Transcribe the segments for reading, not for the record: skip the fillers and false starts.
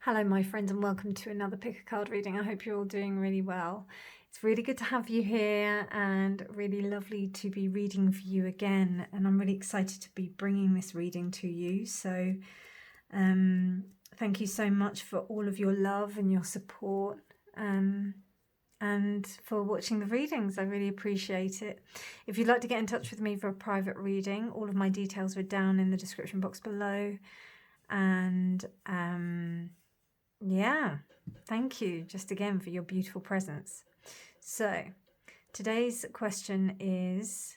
Hello, my friends, and welcome to another pick a card reading. I hope you're all doing really well. It's really good to have you here and really lovely to be reading for you again. And I'm really excited to be bringing this reading to you. So thank you so much for all of your love and your support and for watching the readings. I really appreciate it. If you'd like to get in touch with me for a private reading, all of my details are down in the description box below. And yeah, thank you just again for your beautiful presence. So today's question is,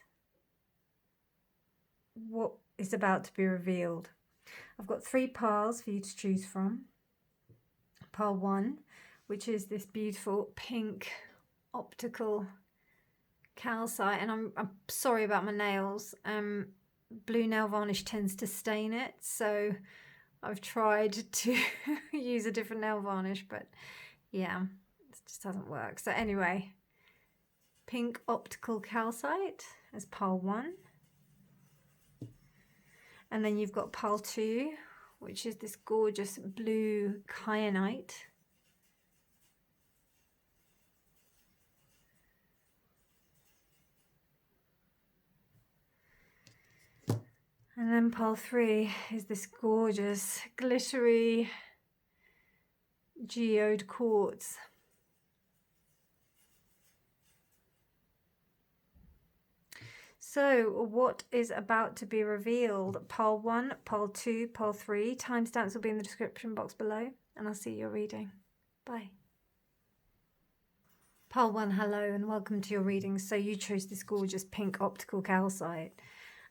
what is about to be revealed? I've got 3 piles for you to choose from. Pile 1, which is this beautiful pink optical calcite, and I'm sorry about my nails. Blue nail varnish tends to stain it, so I've tried to use a different nail varnish, but yeah, it just doesn't work. So anyway, pink optical calcite as pile 1. And then you've got pile 2, which is this gorgeous blue kyanite. And then pile 3 is this gorgeous glittery geode quartz. So what is about to be revealed? Pile 1, pile 2, pile 3. Timestamps will be in the description box below, and I'll see your reading. Bye. Pile 1, hello and welcome to your reading. So you chose this gorgeous pink optical calcite.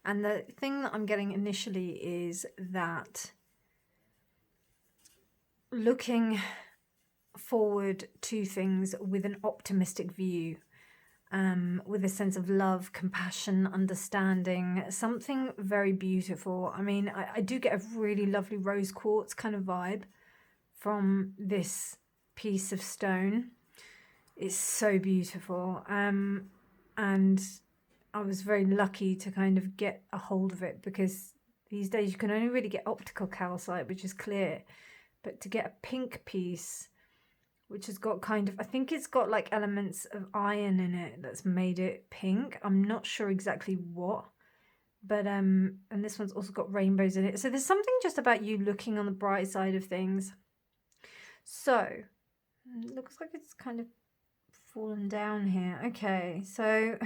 And the thing that I'm getting initially is that looking forward to things with an optimistic view, with a sense of love, compassion, understanding, something very beautiful. I mean, I do get a really lovely rose quartz kind of vibe from this piece of stone. It's so beautiful. And I was very lucky to kind of get a hold of it, because these days you can only really get optical calcite, which is clear, but to get a pink piece, which has got kind of, I think it's got like elements of iron in it that's made it pink. I'm not sure exactly what, but and this one's also got rainbows in it. So there's something just about you looking on the bright side of things. So it looks like it's kind of fallen down here. Okay, so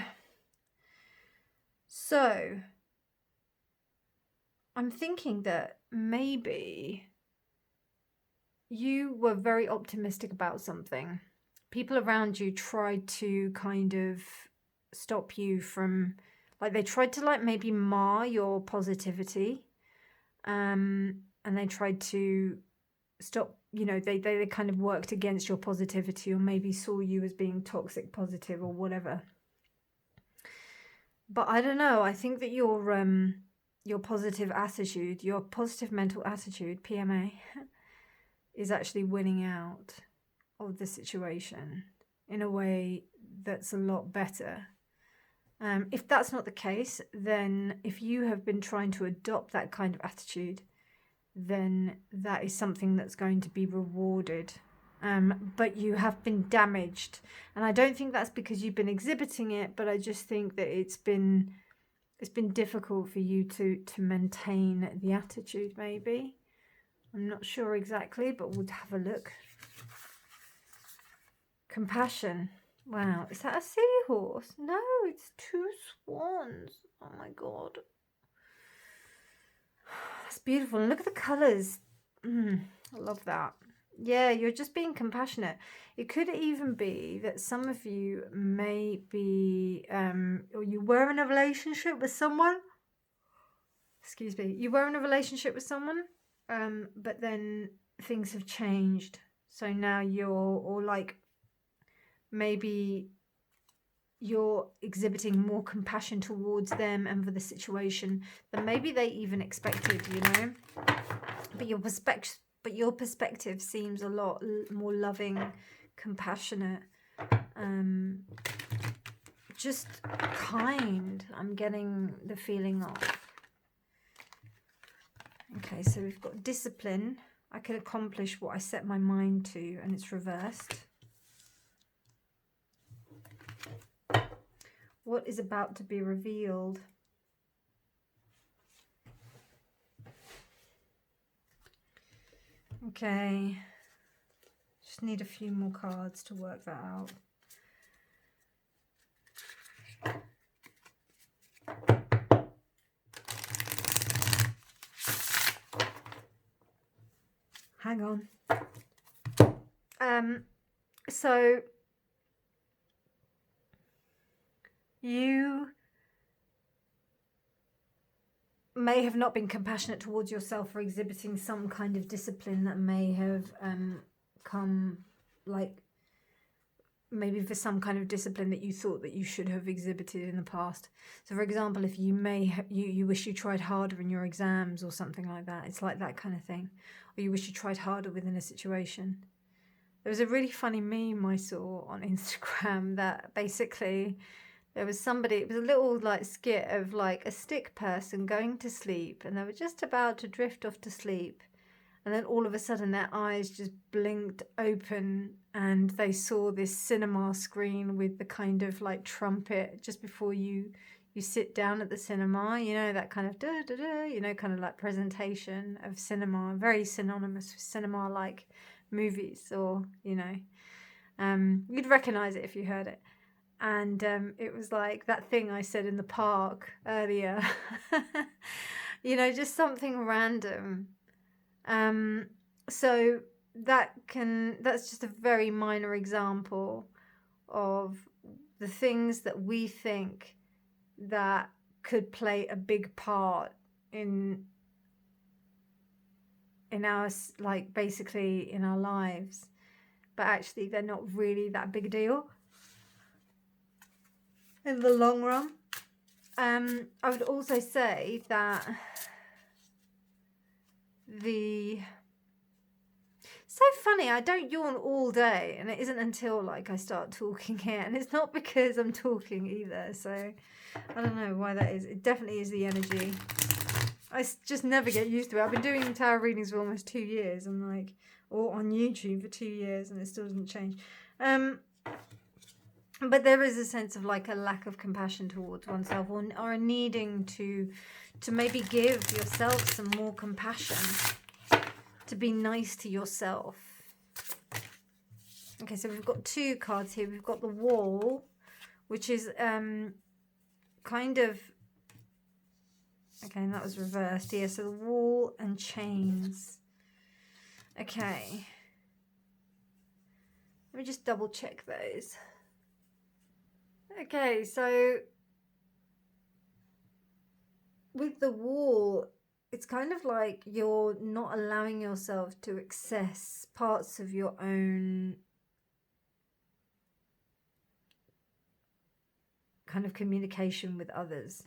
I'm thinking that maybe you were very optimistic about something. People around you tried to kind of stop you from, like, they tried to like maybe mar your positivity. And they tried to stop, you know, they kind of worked against your positivity, or maybe saw you as being toxic positive or whatever. But I don't know. I think that your positive attitude, your positive mental attitude, PMA, is actually winning out of the situation in a way that's a lot better. If that's not the case, then if you have been trying to adopt that kind of attitude, then that is something that's going to be rewarded. But you have been damaged, and I don't think that's because you've been exhibiting it, but I just think that it's been difficult for you to maintain the attitude. Maybe, I'm not sure exactly, but we'll have a look. Compassion. Wow, is that a seahorse? No, it's 2 swans. Oh my god, that's beautiful. And look at the colours. I love that. Yeah, you're just being compassionate. It could even be that some of you may be, or you were in a relationship with someone. Excuse me. You were in a relationship with someone, but then things have changed. So now you're, or like maybe you're exhibiting more compassion towards them and for the situation than maybe they even expected, you know. But your perspective seems a lot more loving, compassionate, just kind. I'm getting the feeling of. Okay, so we've got discipline. I can accomplish what I set my mind to, and it's reversed. What is about to be revealed? Okay. Just need a few more cards to work that out. Hang on. So you may have not been compassionate towards yourself for exhibiting some kind of discipline that may have come, like, maybe for some kind of discipline that you thought that you should have exhibited in the past. So for example, if you you wish you tried harder in your exams or something like that, it's like that kind of thing. Or you wish you tried harder within a situation. There was a really funny meme I saw on Instagram that basically there was somebody, it was a little like skit of like a stick person going to sleep, and they were just about to drift off to sleep, and then all of a sudden their eyes just blinked open and they saw this cinema screen with the kind of like trumpet just before you sit down at the cinema, you know, that kind of da-da-da, you know, kind of like presentation of cinema, very synonymous with cinema like movies, or, you know, you'd recognize it if you heard it. And it was like that thing I said in the park earlier, you know, just something random. So that's just a very minor example of the things that we think that could play a big part in our, like, basically in our lives, but actually they're not really that big a deal in the long run. I would also say that so funny, I don't yawn all day, and it isn't until like I start talking here, and it's not because I'm talking either, so I don't know why that is. It definitely is the energy. I just never get used to it. I've been doing tarot readings for almost 2 years, and like, or on YouTube for 2 years, and it still doesn't change. But there is a sense of like a lack of compassion towards oneself, or a needing to maybe give yourself some more compassion, to be nice to yourself. Okay, so we've got 2 cards here. We've got the Wall, which is kind of, okay, and that was reversed. Yeah, so the Wall and Chains. Okay. Let me just double check those. Okay, so with the Wall, it's kind of like you're not allowing yourself to access parts of your own kind of communication with others,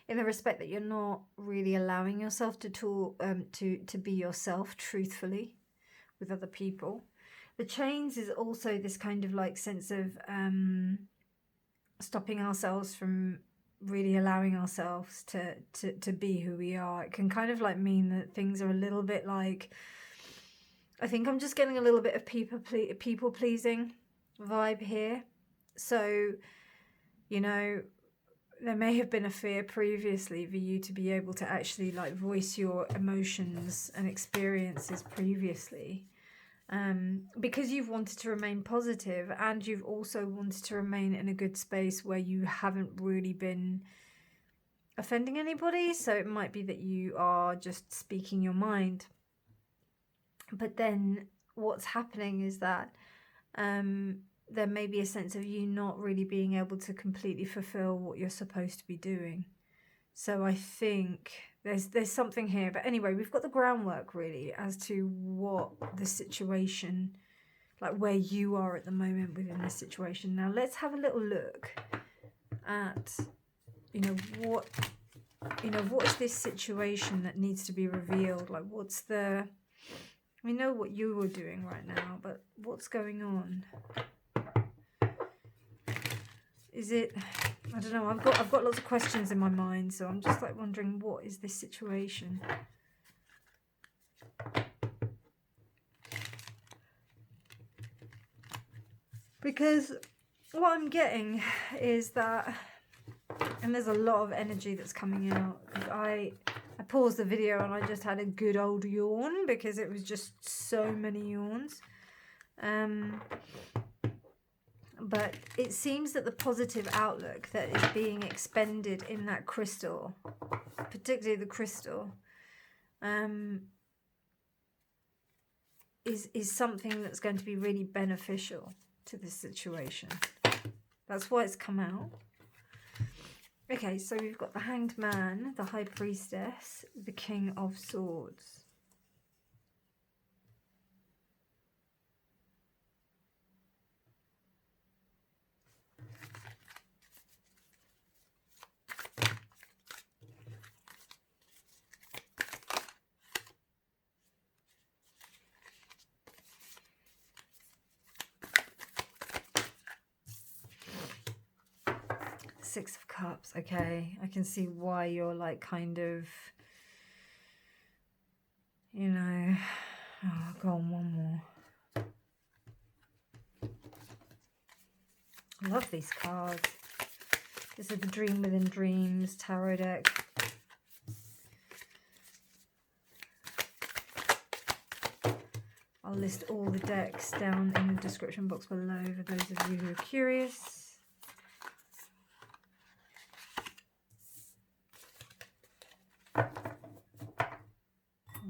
in the respect that you're not really allowing yourself to talk, to be yourself truthfully with other people. The Chains is also this kind of like sense of stopping ourselves from really allowing ourselves to be who we are. It can kind of like mean that things are a little bit like, I think I'm just getting a little bit of people pleasing vibe here. So, you know, there may have been a fear previously for you to be able to actually like voice your emotions and experiences previously, because you've wanted to remain positive, and you've also wanted to remain in a good space where you haven't really been offending anybody. So it might be that you are just speaking your mind. But then what's happening is that there may be a sense of you not really being able to completely fulfill what you're supposed to be doing. So I think there's something here. But anyway, we've got the groundwork really as to what the situation, like where you are at the moment within this situation. Now let's have a little look at, what is this situation that needs to be revealed? Like, what's the, we know what you were doing right now, but what's going on? Is it, I don't know, I've got lots of questions in my mind, so I'm just like wondering, what is this situation? Because what I'm getting is that, and there's a lot of energy that's coming out. I paused the video and I just had a good old yawn because it was just so many yawns. But it seems that the positive outlook that is being expended in that crystal, particularly the crystal, is something that's going to be really beneficial to this situation. That's why it's come out. Okay, so we've got the Hanged Man, the High Priestess, the King of Swords. Six of Cups. Okay, I can see why you're like kind of, you know, oh, go on, one more. I love these cards. This is the Dream Within Dreams tarot deck. I'll list all the decks down in the description box below for those of you who are curious.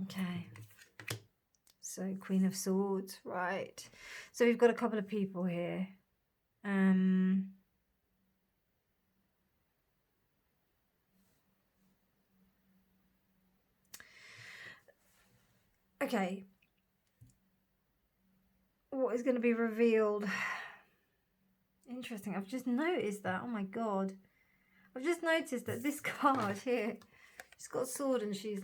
Okay, so Queen of Swords, right. So we've got a couple of people here. Okay. What is going to be revealed? Interesting. I've just noticed that. Oh my God. I've just noticed that this card here, she's got a sword and she's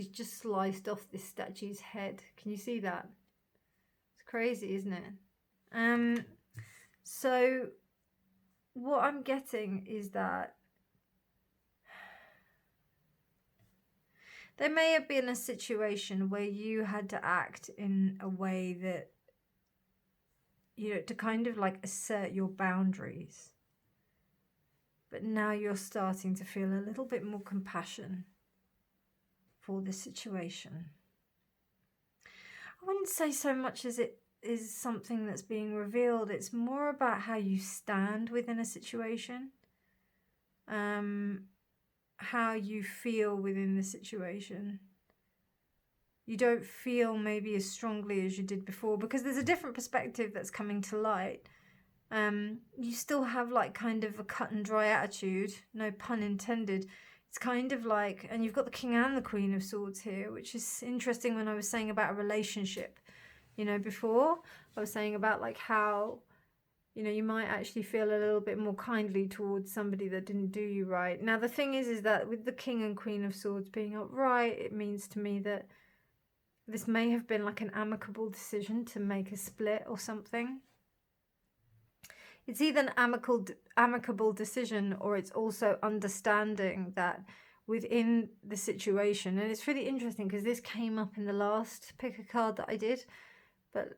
just sliced off this statue's head. Can you see that? It's crazy, isn't it? So what I'm getting is that there may have been a situation where you had to act in a way that, you know, to kind of like assert your boundaries. But now you're starting to feel a little bit more compassion for the situation. I wouldn't say so much as it is something that's being revealed. It's more about how you stand within a situation. How you feel within the situation. You don't feel maybe as strongly as you did before because there's a different perspective that's coming to light. You still have like kind of a cut and dry attitude, no pun intended. It's kind of like, and you've got the King and the Queen of Swords here, which is interesting when I was saying about a relationship, you know, before I was saying about like how, you know, you might actually feel a little bit more kindly towards somebody that didn't do you right. Now, the thing is that with the King and Queen of Swords being upright, it means to me that this may have been like an amicable decision to make a split or something. It's either an amicable decision or it's also understanding that within the situation, and it's really interesting because this came up in the last pick a card that I did, but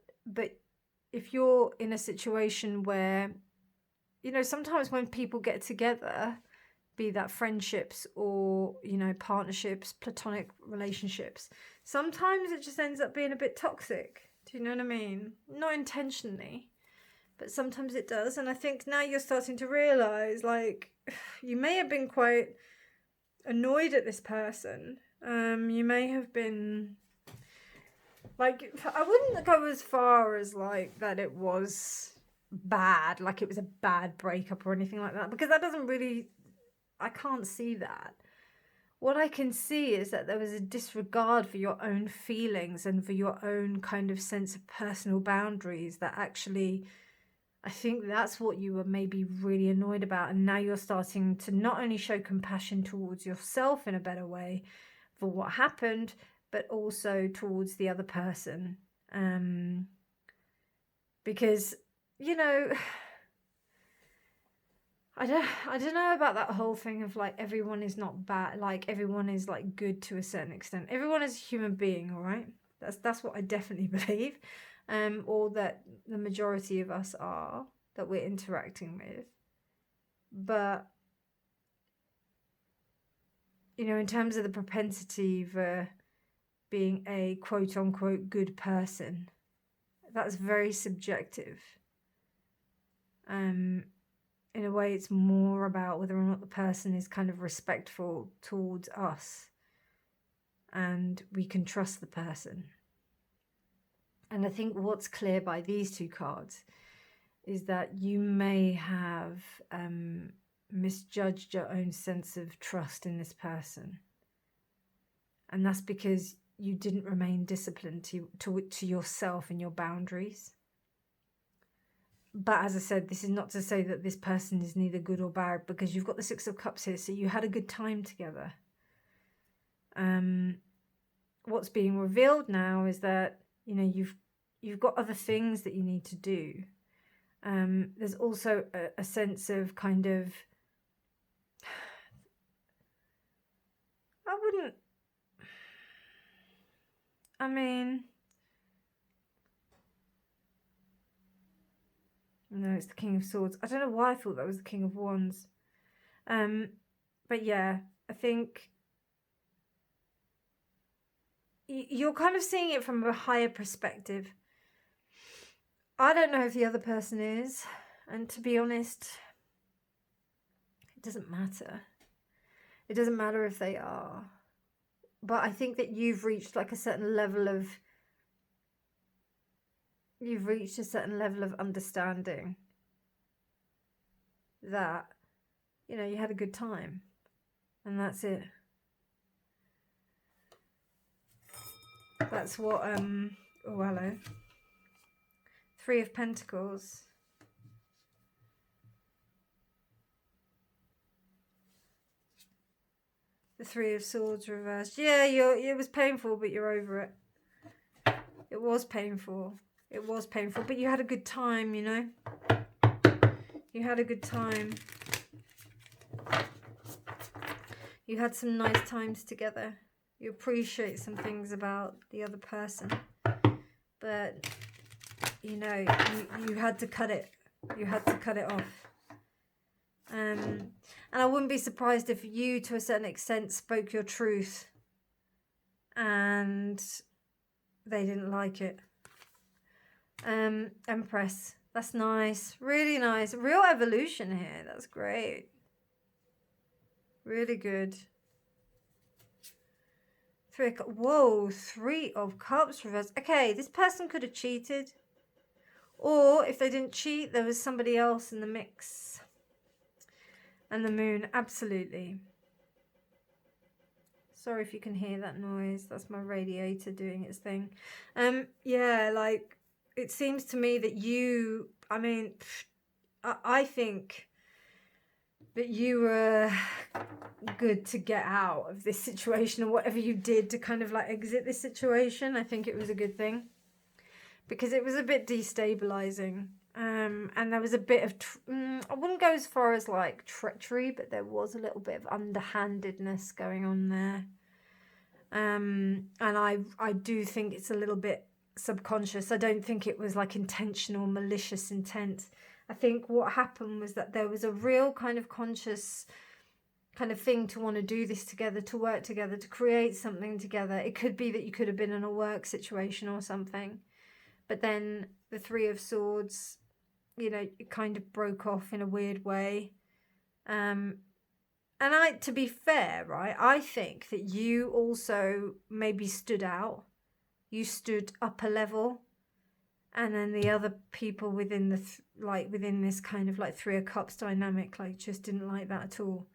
if you're in a situation where, you know, sometimes when people get together, be that friendships or, you know, partnerships, platonic relationships, sometimes it just ends up being a bit toxic. Do you know what I mean? Not intentionally, but sometimes it does. And I think now you're starting to realise, like, you may have been quite annoyed at this person. You may have been, like, I wouldn't go as far as, like, that it was bad, like it was a bad breakup or anything like that, because that doesn't really, I can't see that. What I can see is that there was a disregard for your own feelings and for your own kind of sense of personal boundaries that actually, I think that's what you were maybe really annoyed about. And now you're starting to not only show compassion towards yourself in a better way for what happened, but also towards the other person. Because, you know, I don't know about that whole thing of like everyone is not bad, like everyone is like good to a certain extent. Everyone is a human being, all right? That's what I definitely believe. or that the majority of us are, that we're interacting with. But, you know, in terms of the propensity for being a quote-unquote good person, that's very subjective. In a way, it's more about whether or not the person is kind of respectful towards us and we can trust the person. And I think what's clear by these two cards is that you may have misjudged your own sense of trust in this person. And that's because you didn't remain disciplined to yourself and your boundaries. But as I said, this is not to say that this person is neither good or bad, because you've got the Six of Cups here, so you had a good time together. What's being revealed now is that, you know, you've got other things that you need to do. There's also a sense of kind of, no, it's the King of Swords. I don't know why I thought that was the King of Wands. But yeah, I think you're kind of seeing it from a higher perspective. I don't know if the other person is, and to be honest, it doesn't matter. It doesn't matter if they are. But I think that you've reached like a certain level of understanding that, you know, you had a good time, and that's it. That's what oh hello, Three of Pentacles. The Three of Swords reversed. Yeah, it was painful, but you're over it. It was painful. It was painful, but you had a good time, you know? You had a good time. You had some nice times together. You appreciate some things about the other person. But, you know, you had to cut it. You had to cut it off. And I wouldn't be surprised if you, to a certain extent, spoke your truth and they didn't like it. Empress. That's nice. Really nice. Real evolution here. That's great. Really good. Whoa, Three of Cups reversed. Okay, this person could have cheated. Or if they didn't cheat, there was somebody else in the mix. And the Moon, absolutely. Sorry if you can hear that noise. That's my radiator doing its thing. Yeah, like, it seems to me that you, I mean, I think that you were good to get out of this situation, or whatever you did to kind of like exit this situation. I think it was a good thing, because it was a bit destabilizing. And there was a bit of, I wouldn't go as far as like treachery, but there was a little bit of underhandedness going on there. And I do think it's a little bit subconscious. I don't think it was like intentional, malicious intent. I think what happened was that there was a real kind of conscious kind of thing to want to do this together, to work together, to create something together. It could be that you could have been in a work situation or something. But then the Three of Swords, you know, it kind of broke off in a weird way. And to be fair, right, I think that you also maybe stood out. You stood up a level. And then the other people within the, within this kind of like Three of Cups dynamic, like just didn't like that at all.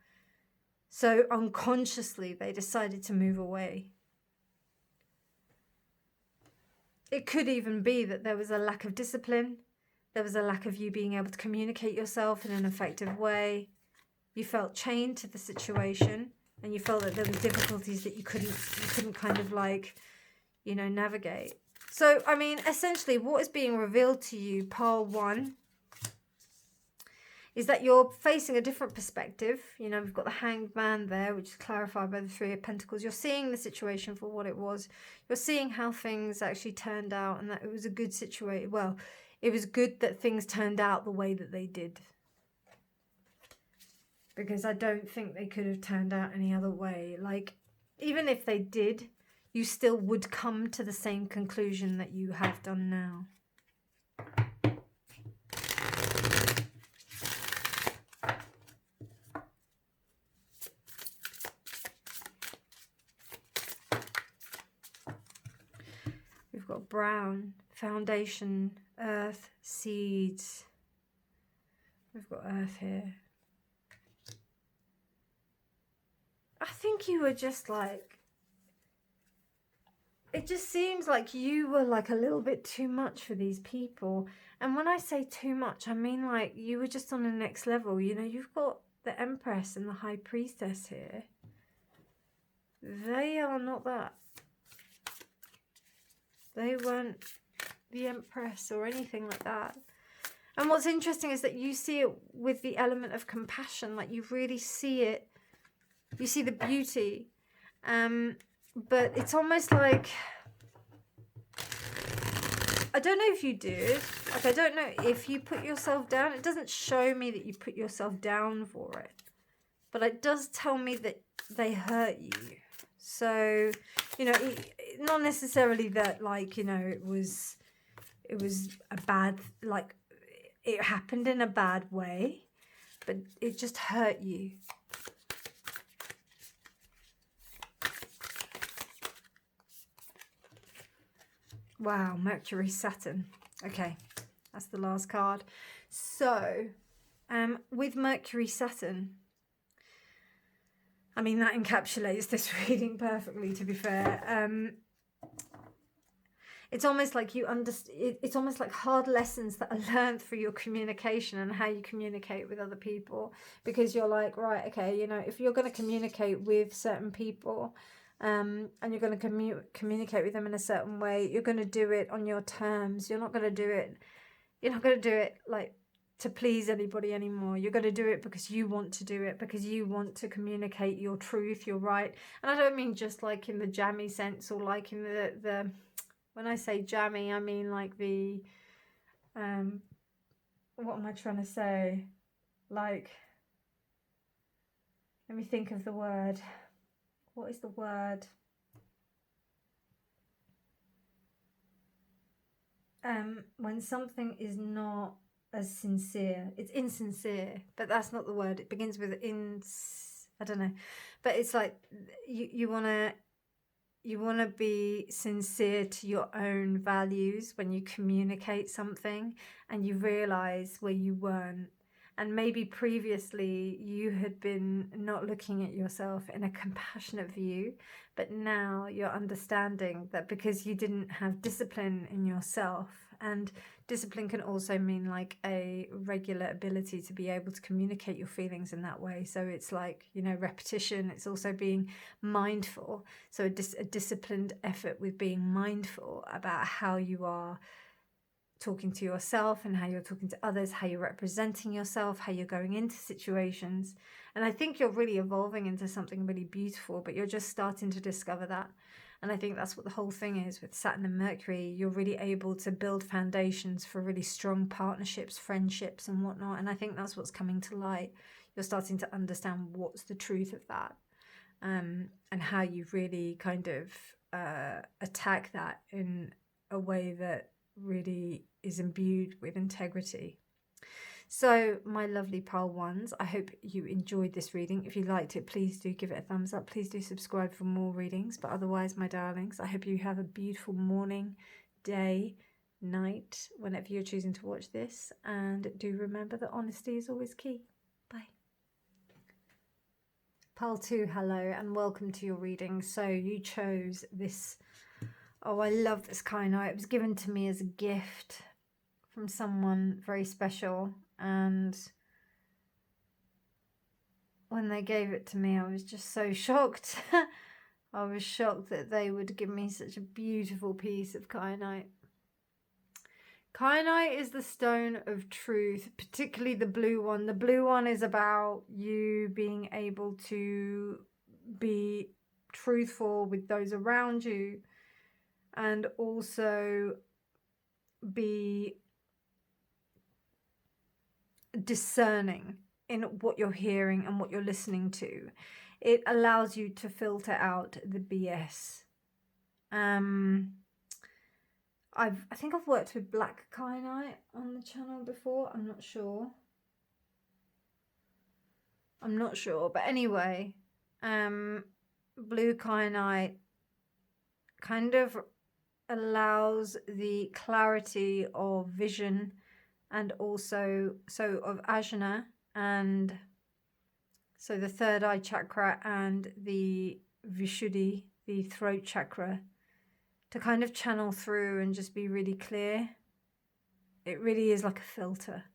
So unconsciously, they decided to move away. It could even be that there was a lack of discipline. There was a lack of you being able to communicate yourself in an effective way. You felt chained to the situation, and you felt that there were difficulties that you couldn't kind of like, you know, navigate. So, I mean, essentially what is being revealed to you, pile one, is that you're facing a different perspective. You know, we've got the Hanged Man there, which is clarified by the Three of Pentacles. You're seeing the situation for what it was. You're seeing how things actually turned out, and that it was a good situation. Well, it was good that things turned out the way that they did. Because I don't think they could have turned out any other way. Like, even if they did, you still would come to the same conclusion that you have done now. We've got brown, foundation, earth, seeds. We've got earth here. I think you were just like, it just seems like you were like a little bit too much for these people. And when I say too much, I mean like you were just on the next level. You know, you've got the Empress and the High Priestess here. They are not that. They weren't the Empress or anything like that. And what's interesting is that you see it with the element of compassion. Like you really see it. You see the beauty. But it's almost like, I don't know if you did. Like, I don't know if you put yourself down. It doesn't show me that you put yourself down for it. But it does tell me that they hurt you. So, you know, not necessarily that, like, you know, it was a bad, like, it happened in a bad way. But it just hurt you. Wow, Mercury, Saturn. Okay, that's the last card. So, with Mercury, Saturn, I mean, that encapsulates this reading perfectly, to be fair. It's almost like it's almost like hard lessons that are learned through your communication and how you communicate with other people. Because you're like, right, okay, you know, if you're going to communicate with certain people, and you're going to communicate with them in a certain way, you're going to do it on your terms. You're not going to do it like to please anybody anymore. You're going to do it because you want to do it, because you want to communicate your truth, your right. And I don't mean just like in the jammy sense, or like in the when I say jammy, I mean like the what am I trying to say? Like, let me think of the word. What is the word? When something is not as sincere. It's insincere, but that's not the word. It begins with I don't know. But it's like you wanna be sincere to your own values when you communicate something, and you realize where you weren't. And maybe previously you had been not looking at yourself in a compassionate view, but now you're understanding that because you didn't have discipline in yourself, and discipline can also mean like a regular ability to be able to communicate your feelings in that way. So it's like, you know, repetition. It's also being mindful. So a disciplined effort with being mindful about how you are talking to yourself and how you're talking to others, how you're representing yourself, how you're going into situations. And I think you're really evolving into something really beautiful, but you're just starting to discover that. And I think that's what the whole thing is with Saturn and Mercury. You're really able to build foundations for really strong partnerships, friendships and whatnot. And I think that's what's coming to light. You're starting to understand what's the truth of that, and how you really kind of attack that in a way that really is imbued with integrity. So my lovely pile ones, I hope you enjoyed this reading. If you liked it, please do give it a thumbs up. Please do subscribe for more readings. But otherwise, my darlings, I hope you have a beautiful morning, day, night, whenever you're choosing to watch this. And do remember that honesty is always key. Bye. Pile 2, hello and welcome to your reading. So you chose this. Oh, I love this Kyanite. It was given to me as a gift from someone very special. And when they gave it to me, I was just so shocked. I was shocked that they would give me such a beautiful piece of Kyanite. Kyanite is the stone of truth, particularly the blue one. The blue one is about you being able to be truthful with those around you and also be discerning in what you're hearing and what you're listening to. It allows you to filter out the BS. I think I've worked with black kyanite on the channel before. I'm not sure. But anyway, blue kyanite kind of allows the clarity of vision and also of ajna, and so the third eye chakra and the vishuddhi, the throat chakra, to kind of channel through and just be really clear. It really is like a filter.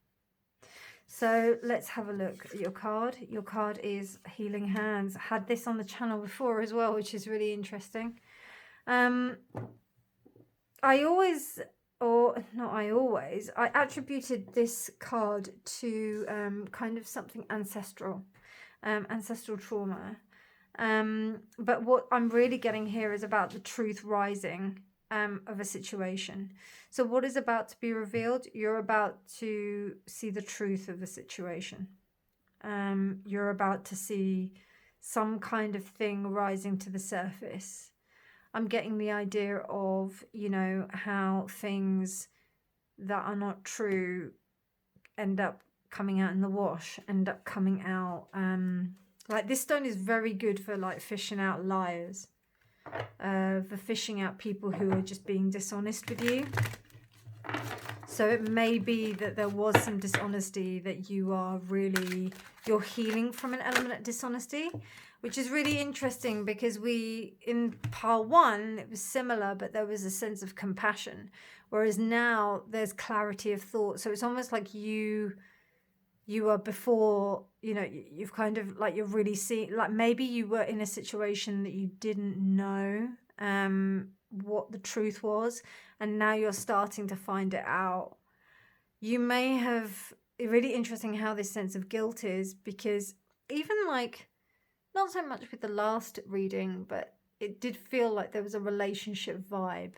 So let's have a look at your card. Your card is Healing Hands. I had this on the channel before as well, which is really interesting. I attributed this card to kind of something ancestral, ancestral trauma. But what I'm really getting here is about the truth rising of a situation. So what is about to be revealed? You're about to see the truth of the situation. You're about to see some kind of thing rising to the surface. I'm getting the idea of, you know, how things that are not true end up coming out in the wash, end up coming out. Like this stone is very good for like fishing out liars, for fishing out people who are just being dishonest with you. So it may be that there was some dishonesty that you're healing from an element of dishonesty, which is really interesting because in pile 1, it was similar, but there was a sense of compassion. Whereas now there's clarity of thought. So it's almost like you are before, you know, you've kind of like, you're really seeing, like maybe you were in a situation that you didn't know what the truth was, and now you're starting to find it out. You may have, really interesting how this sense of guilt is, because even like, not so much with the last reading, but it did feel like there was a relationship vibe.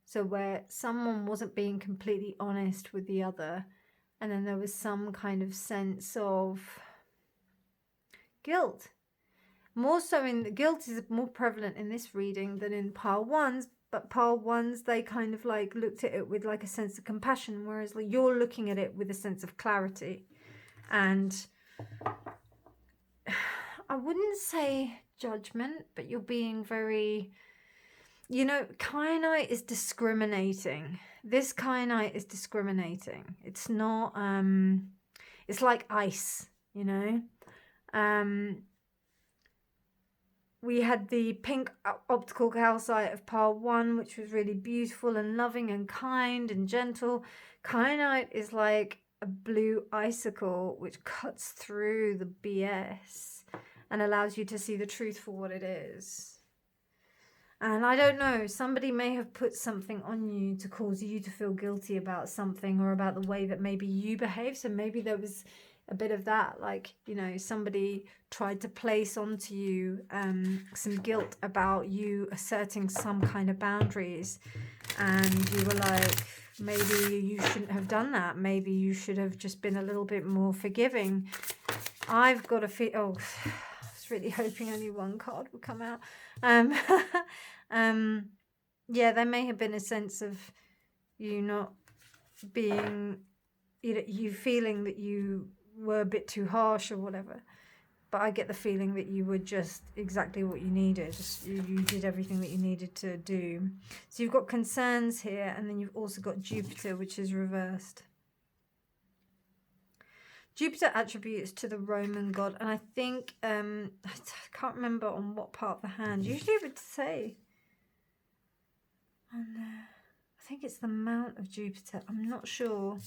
So where someone wasn't being completely honest with the other, and then there was some kind of sense of guilt. More so guilt is more prevalent in this reading than in pile 1's, but pile 1's, they kind of like looked at it with like a sense of compassion, whereas like you're looking at it with a sense of clarity. And I wouldn't say judgment, but you're being very, you know, kyanite is discriminating. This kyanite is discriminating. It's not, it's like ice, you know. We had the pink optical calcite of pile 1, which was really beautiful and loving and kind and gentle. Kyanite is like a blue icicle which cuts through the BS and allows you to see the truth for what it is. And I don't know, somebody may have put something on you to cause you to feel guilty about something, or about the way that maybe you behave. So maybe there was a bit of that, like, you know, somebody tried to place onto you some guilt about you asserting some kind of boundaries, and you were like, maybe you shouldn't have done that. Maybe you should have just been a little bit more forgiving. I've got a feel, I was really hoping only one card would come out. Yeah, there may have been a sense of you not being, you know, you feeling that you were a bit too harsh or whatever. But I get the feeling that you were just exactly what you needed. You did everything that you needed to do. So you've got concerns here, and then you've also got Jupiter, which is reversed. Jupiter attributes to the Roman god, and I think, I can't remember on what part of the hand. Usually it would say, I think it's the Mount of Jupiter. I'm not sure. I'm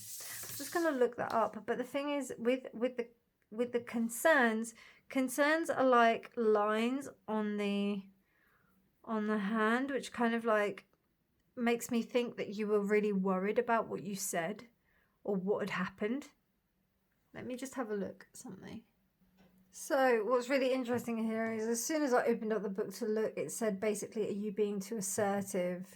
just going to look that up. But the thing is, with the concerns are like lines on the hand, which kind of like makes me think that you were really worried about what you said or what had happened. Let me just have a look at something. So what's really interesting here is as soon as I opened up the book to look, it said basically, are you being too assertive?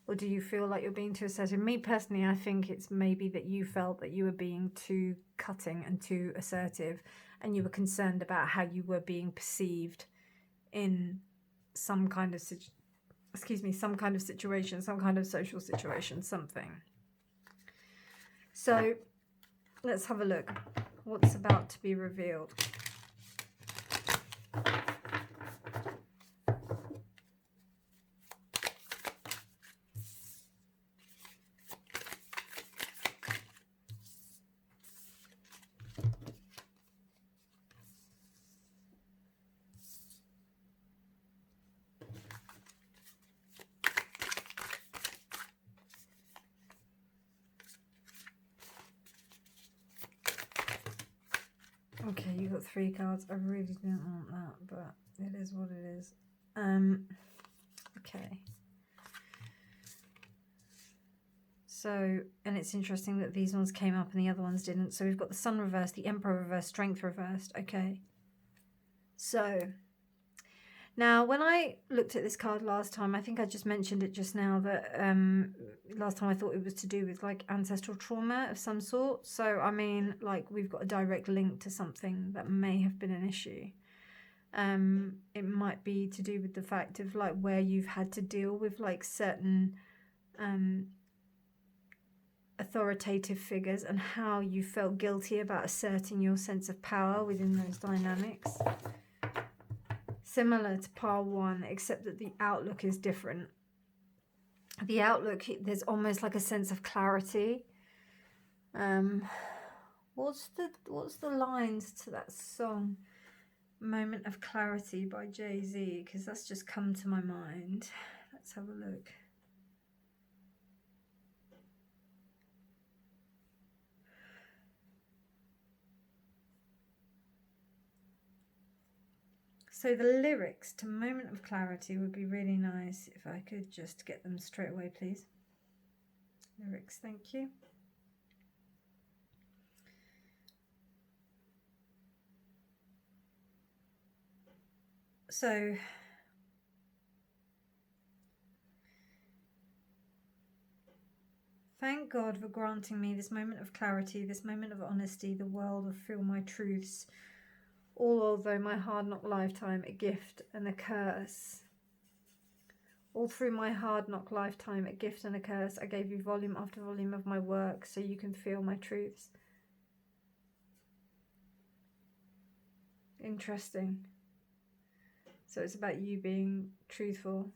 Or do you feel like you're being too assertive? Me personally, I think it's maybe that you felt that you were being too cutting and too assertive, and you were concerned about how you were being perceived in some kind of some kind of situation, some kind of social situation, something. So let's have a look. What's about to be revealed? Okay, you got 3 cards. I really didn't want that, but it is what it is. Okay. So, and it's interesting that these ones came up and the other ones didn't. So we've got the Sun reversed, the Emperor reversed, Strength reversed. Okay. So, now when I looked at this card last time, I think I just mentioned it just now that last time I thought it was to do with like ancestral trauma of some sort. So, I mean, like we've got a direct link to something that may have been an issue. It might be to do with the fact of like where you've had to deal with like certain authoritative figures and how you felt guilty about asserting your sense of power within those dynamics. Similar to pile 1, except that the outlook is different. The outlook, there's almost like a sense of clarity. What's the lines to that song? Moment of Clarity by Jay-Z, because that's just come to my mind. Let's have a look. So the lyrics to Moment of Clarity would be really nice if I could just get them straight away, please. Lyrics, thank you. So, thank God for granting me this moment of clarity, this moment of honesty, the world will feel my truths. All although my hard-knock lifetime, a gift and a curse. All through my hard-knock lifetime, a gift and a curse, I gave you volume after volume of my work so you can feel my truths. Interesting. So it's about you being truthful.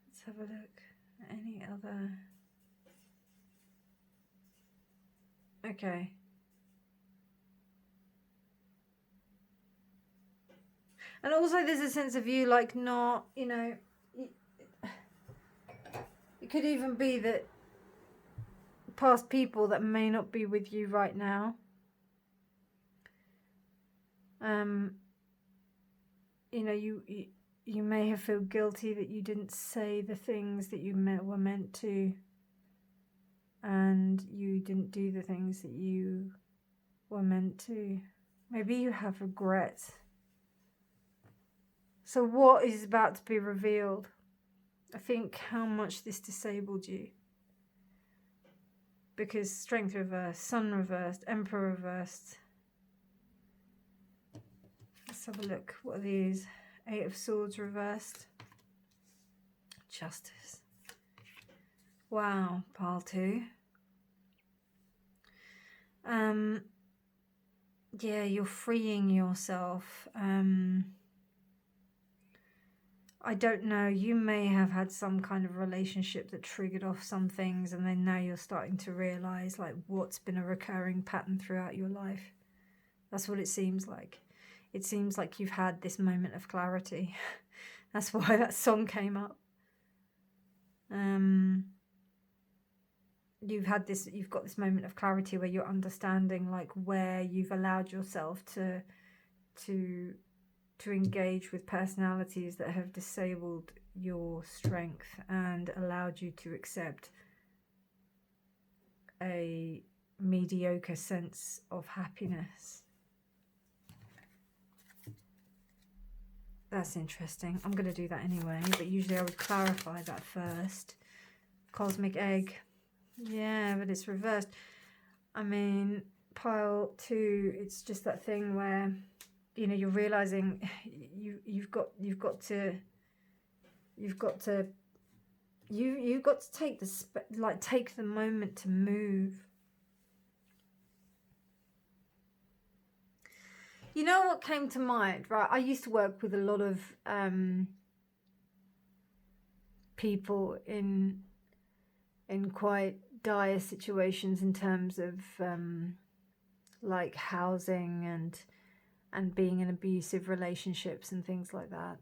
Let's have a look. Any other? Okay. And also there's a sense of you like not, you know, it could even be that past people that may not be with you right now, you know, you may have felt guilty that you didn't say the things that you were meant to, and you didn't do the things that you were meant to. Maybe you have regrets. So what is about to be revealed? I think how much this disabled you. Because Strength reversed, Sun reversed, Emperor reversed. Let's have a look. What are these? 8 of Swords reversed. Justice. Wow, pile 2. Yeah, you're freeing yourself. I don't know, you may have had some kind of relationship that triggered off some things, and then now you're starting to realise like what's been a recurring pattern throughout your life. That's what it seems like. It seems like you've had this moment of clarity. That's why that song came up. You've got this moment of clarity where you're understanding like where you've allowed yourself to engage with personalities that have disabled your strength and allowed you to accept a mediocre sense of happiness. That's interesting. I'm going to do that anyway, but usually I would clarify that first. Cosmic egg. Yeah, but it's reversed. I mean, pile 2, it's just that thing where, you know, you're realizing you've got to take take the moment to move. You know what came to mind, right? I used to work with a lot of people in quite dire situations in terms of like housing and being in abusive relationships and things like that.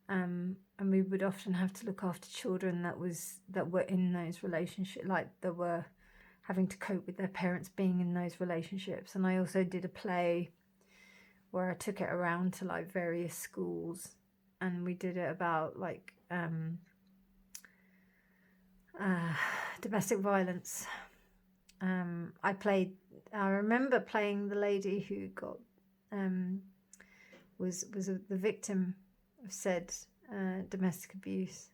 And we would often have to look after children that were in those relationships, like that were having to cope with their parents being in those relationships. And I also did a play where I took it around to like various schools, and we did it about like domestic violence. I remember playing the lady who got was the victim of said domestic abuse,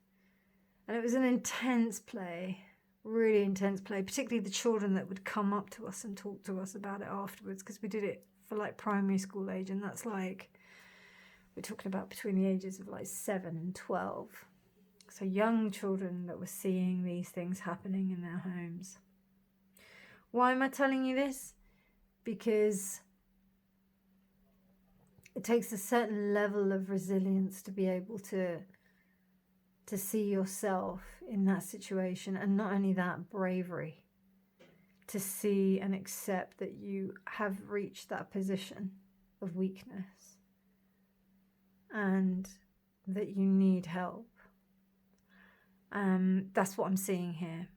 and it was an intense play, really intense play, particularly the children that would come up to us and talk to us about it afterwards, because we did it for like primary school age, and that's like, we're talking about between the ages of like 7 and 12. So young children that were seeing these things happening in their homes. Why am I telling you this? Because it takes a certain level of resilience to be able to see yourself in that situation, and not only that, bravery to see and accept that you have reached that position of weakness and that you need help. That's what I'm seeing here.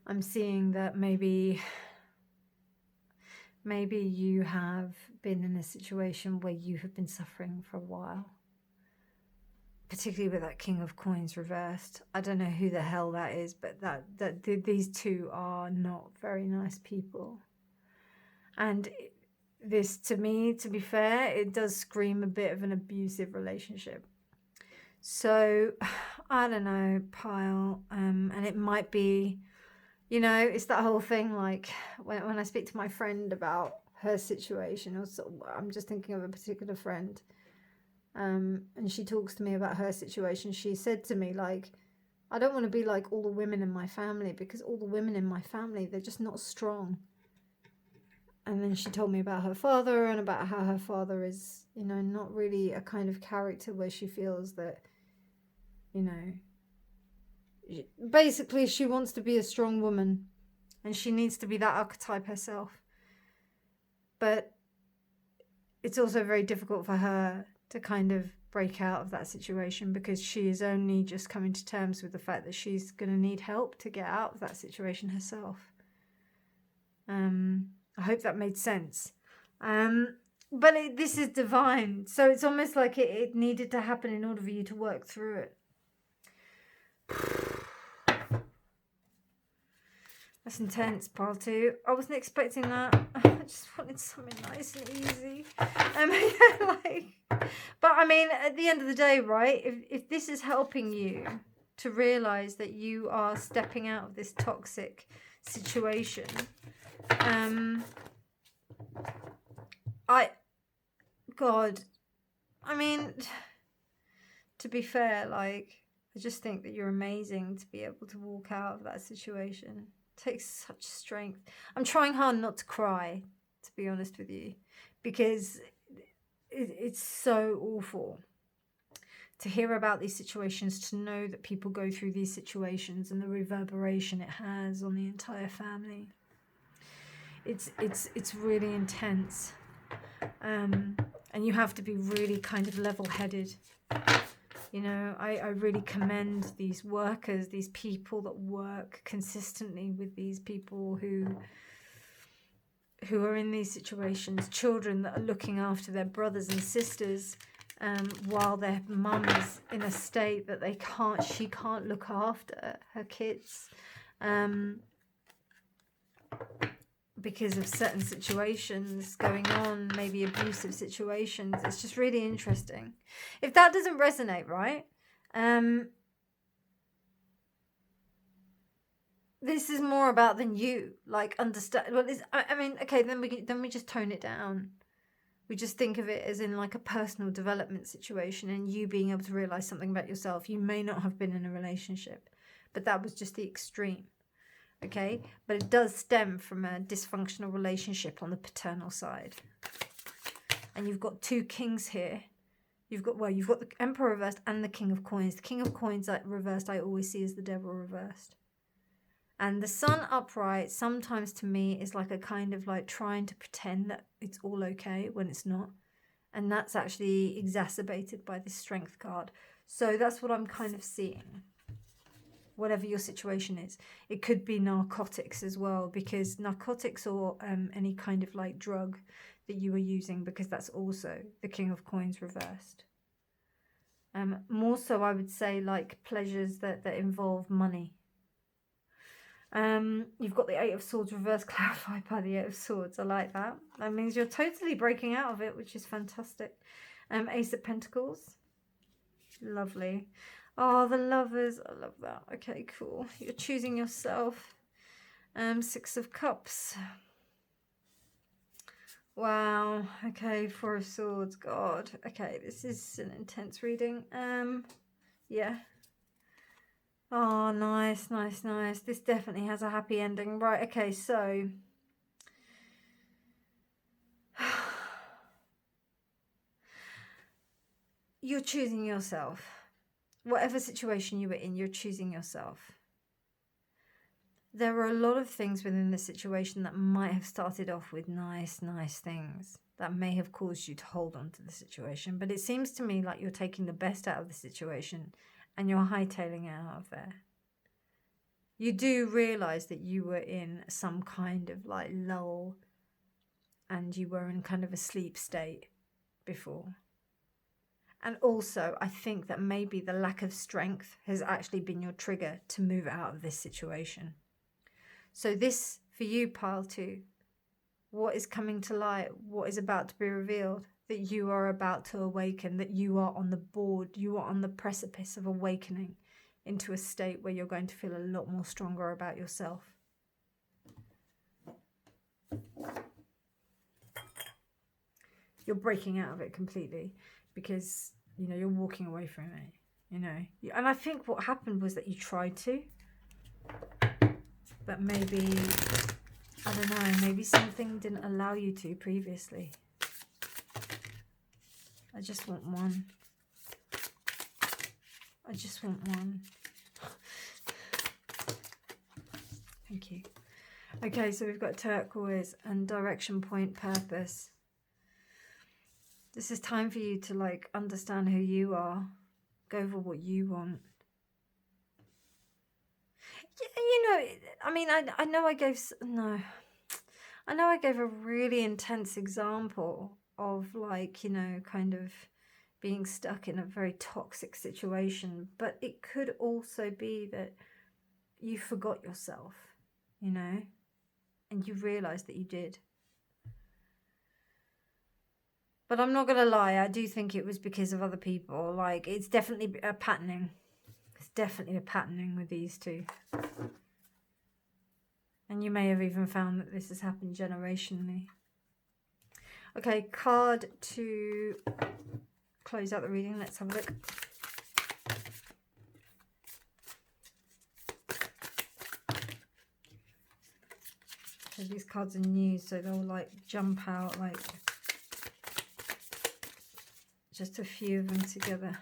I'm seeing that maybe you have been in a situation where you have been suffering for a while, particularly with that King of Coins reversed. I don't know who the hell that is, but these two are not very nice people. And this, to me, to be fair, it does scream a bit of an abusive relationship. So, I don't know, pile, and it might be, you know, it's that whole thing, like, when I speak to my friend about her situation, also, I'm just thinking of a particular friend, and she talks to me about her situation. She said to me, like, I don't want to be like all the women in my family, because all the women in my family, they're just not strong. And then she told me about her father, and about how her father is, you know, not really a kind of character where she feels that, you know, basically she wants to be a strong woman and she needs to be that archetype herself. But it's also very difficult for her to kind of break out of that situation, because she is only just coming to terms with the fact that she's going to need help to get out of that situation herself. I hope that made sense. But this is divine. So it's almost like it needed to happen in order for you to work through it. That's intense, pile 2. I wasn't expecting that. I just wanted something nice and easy. But I mean, at the end of the day, right? If this is helping you to realize that you are stepping out of this toxic situation, I mean, to be fair, like, I just think that you're amazing to be able to walk out of that situation. It takes such strength. I'm trying hard not to cry, to be honest with you, because it's so awful to hear about these situations, to know that people go through these situations and the reverberation it has on the entire family. It's really intense. And you have to be really kind of level-headed. You know, I really commend these workers, these people that work consistently with these people who are in these situations, children that are looking after their brothers and sisters, while their mum is in a state that she can't look after her kids because of certain situations going on, maybe abusive situations. It's just really interesting. If that doesn't resonate, right? This is more about than you like understand. Well, I mean, okay, then we just tone it down. We just think of it as in like a personal development situation and you being able to realize something about yourself. You may not have been in a relationship, but that was just the extreme. Okay, but it does stem from a dysfunctional relationship on the paternal side. And you've got two kings here. You've got the Emperor reversed and the King of Coins. The King of Coins reversed, I always see as the Devil reversed. And the Sun upright sometimes to me is like a kind of like trying to pretend that it's all okay when it's not. And that's actually exacerbated by this Strength card. So that's what I'm kind of seeing. Whatever your situation is. It could be narcotics as well, because narcotics or any kind of like drug that you are using, because that's also the King of Coins reversed. More so I would say like pleasures that involve money. You've got the Eight of Swords reversed, clarified by the Eight of Swords. I like that. That means you're totally breaking out of it, which is fantastic. Ace of Pentacles. Lovely. Oh, the Lovers. I love that. Okay, cool. You're choosing yourself. Six of Cups. Wow. Okay, Four of Swords. God. Okay, this is an intense reading. Yeah. Oh, nice, nice, nice. This definitely has a happy ending. Right, okay, so... you're choosing yourself. Whatever situation you were in, you're choosing yourself. There are a lot of things within the situation that might have started off with nice, nice things that may have caused you to hold on to the situation. But it seems to me like you're taking the best out of the situation and you're hightailing it out of there. You do realise that you were in some kind of like lull and you were in kind of a sleep state before. And also, I think that maybe the lack of strength has actually been your trigger to move out of this situation. So this, for you, pile 2, what is coming to light, what is about to be revealed, that you are about to awaken, that you are on the board, you are on the precipice of awakening into a state where you're going to feel a lot more stronger about yourself. You're breaking out of it completely because, you know, you're walking away from it, you know. And I think what happened was that you tried to, but maybe, I don't know, maybe something didn't allow you to previously. I just want one. I just want one. Thank you. Okay, so we've got turquoise and direction, point, purpose. This is time for you to like understand who you are. Go for what you want. Yeah, you know, I mean, I know I gave a really intense example of like, you know, kind of being stuck in a very toxic situation, but it could also be that you forgot yourself, you know, and you realized that you did. But I'm not going to lie, I do think it was because of other people. Like, it's definitely a patterning. It's definitely a patterning with these two. And you may have even found that this has happened generationally. Okay, card to close out the reading. Let's have a look. So these cards are new, so they'll like jump out like just a few of them together.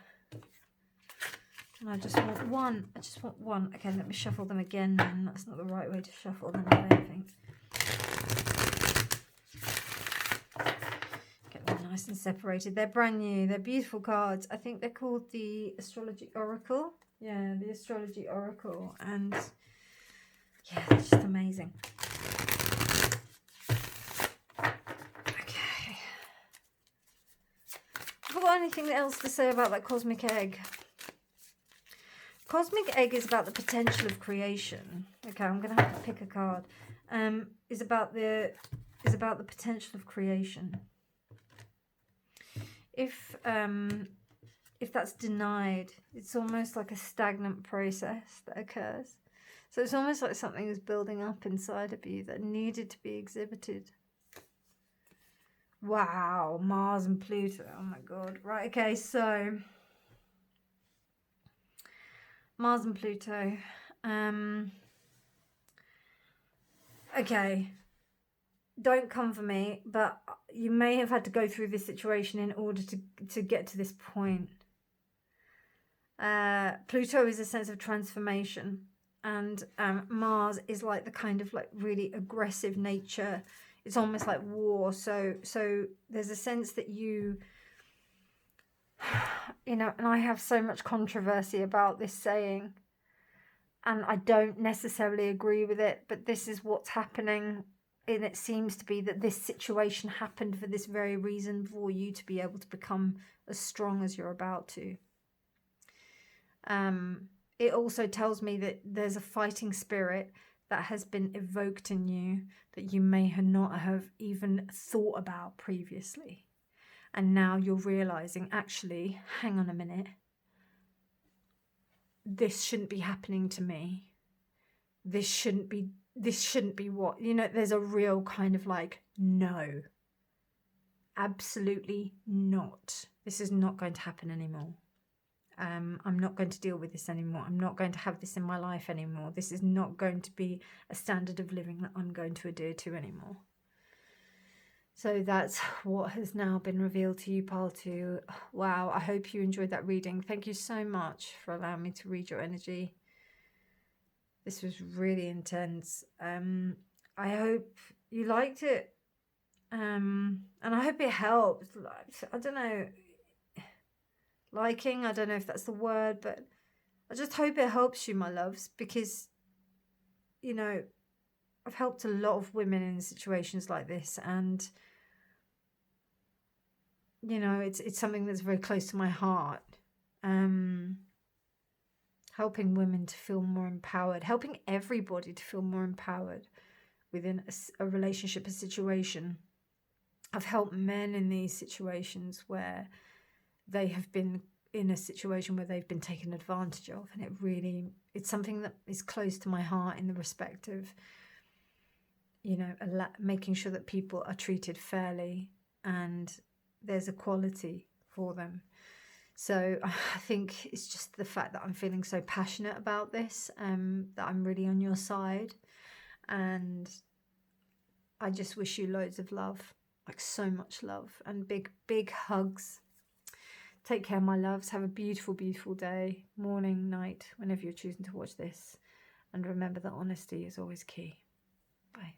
And I just want one. I just want one. Okay, let me shuffle them again then. That's not the right way to shuffle them, I don't think. Get them nice and separated. They're brand new. They're beautiful cards. I think they're called the Astrology Oracle. Yeah, the Astrology Oracle. And yeah, they're just amazing. got anything else to say about that cosmic egg? Cosmic egg is about the potential of creation. Okay, I'm gonna have to pick a card. Is about the potential of creation. If that's denied, it's almost like a stagnant process that occurs. So it's almost like something is building up inside of you that needed to be exhibited. Wow, Mars and Pluto. Oh my God. Right, okay, so Mars and Pluto. Okay. Don't come for me, but you may have had to go through this situation in order to get to this point. Pluto is a sense of transformation, and Mars is like the kind of like really aggressive nature. It's almost like war. So there's a sense that you know, and I have so much controversy about this saying, and I don't necessarily agree with it, but this is what's happening. And it seems to be that this situation happened for this very reason, for you to be able to become as strong as you're about to. It also tells me that there's a fighting spirit that has been evoked in you that you may not have even thought about previously. And now you're realizing, actually, hang on a minute. This shouldn't be happening to me. This shouldn't be what, you know, there's a real kind of like, no, absolutely not. This is not going to happen anymore. I'm not going to deal with this anymore. I'm not going to have this in my life anymore. This is not going to be a standard of living that I'm going to adhere to anymore. So that's what has now been revealed to you, Pile 2. Wow, I hope you enjoyed that reading. Thank you so much for allowing me to read your energy. This was really intense. I hope you liked it. And I hope it helped. I don't know. Liking, I don't know if that's the word, but I just hope it helps you, my loves, because, you know, I've helped a lot of women in situations like this, and, you know, it's something that's very close to my heart. Helping women to feel more empowered, helping everybody to feel more empowered within a relationship, a situation. I've helped men in these situations where they have been in a situation where they've been taken advantage of, and it's something that is close to my heart in the respect of, you know, making sure that people are treated fairly and there's equality for them. So I think it's just the fact that I'm feeling so passionate about this, that I'm really on your side, and I just wish you loads of love, like so much love, and big hugs. Take care, my loves. Have a beautiful, beautiful day, morning, night, whenever you're choosing to watch this. And remember that honesty is always key. Bye.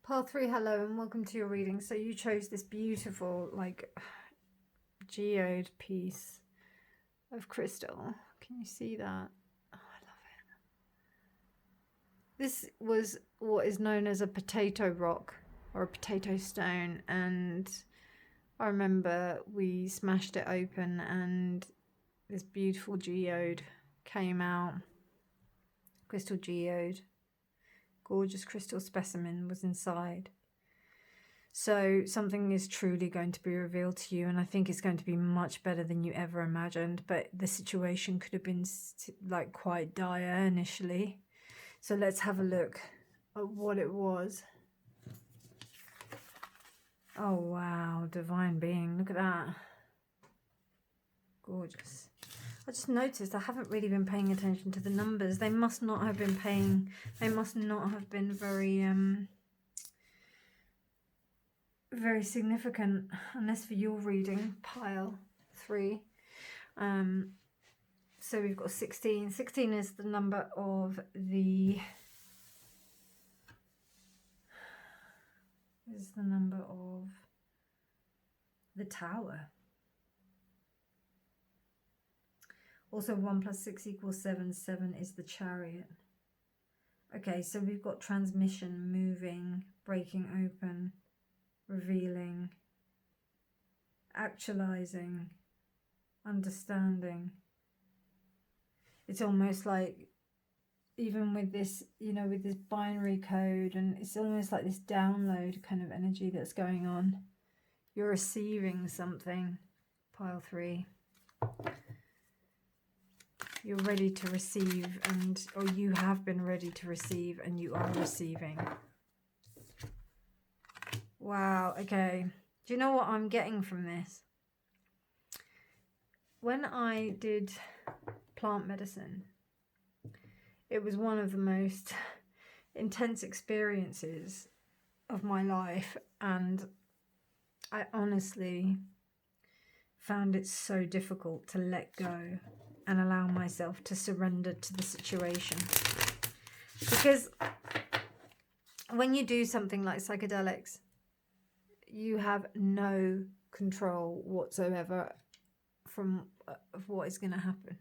Pile 3, hello, and welcome to your reading. So you chose this beautiful, like, geode piece of crystal. Can you see that? Oh, I love it. This was what is known as a potato rock or a potato stone, and I remember we smashed it open and this beautiful geode came out. Crystal geode. Gorgeous crystal specimen was inside. So something is truly going to be revealed to you, and I think it's going to be much better than you ever imagined. But the situation could have been like quite dire initially. So let's have a look at what it was. Oh wow, divine being, look at that. Gorgeous. I just noticed I haven't really been paying attention to the numbers. They must not have been very very significant, unless for your reading, Pile 3. So we've got 16. 16 is the number of the tower. Also 1 + 6 = 7. 7 is the chariot. Okay, so we've got transmission, moving, breaking open, revealing, actualizing, understanding. It's almost like, even with this, you know, with this binary code, and it's almost like this download kind of energy that's going on. You're receiving something, pile 3. You're ready to receive, or you have been ready to receive, and you are receiving. Wow, okay. Do you know what I'm getting from this? When I did plant medicine, it was one of the most intense experiences of my life, and I honestly found it so difficult to let go and allow myself to surrender to the situation. Because when you do something like psychedelics, you have no control whatsoever from of what is going to happen.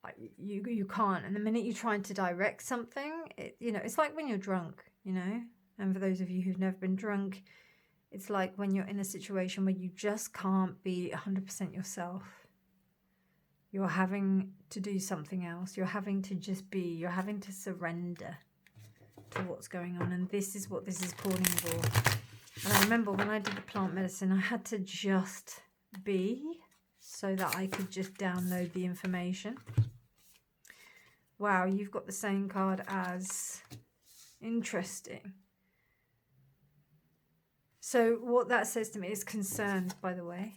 Like you can't. And the minute you're trying to direct something, it's like when you're drunk, And for those of you who've never been drunk, it's like when you're in a situation where you just can't be 100% yourself. You're having to do something else. You're having to just be. You're having to surrender to what's going on. And this is what this is calling for. And I remember when I did the plant medicine, I had to just be so that I could just download the information. Wow, you've got the same card as interesting. So what that says to me is concerned, by the way.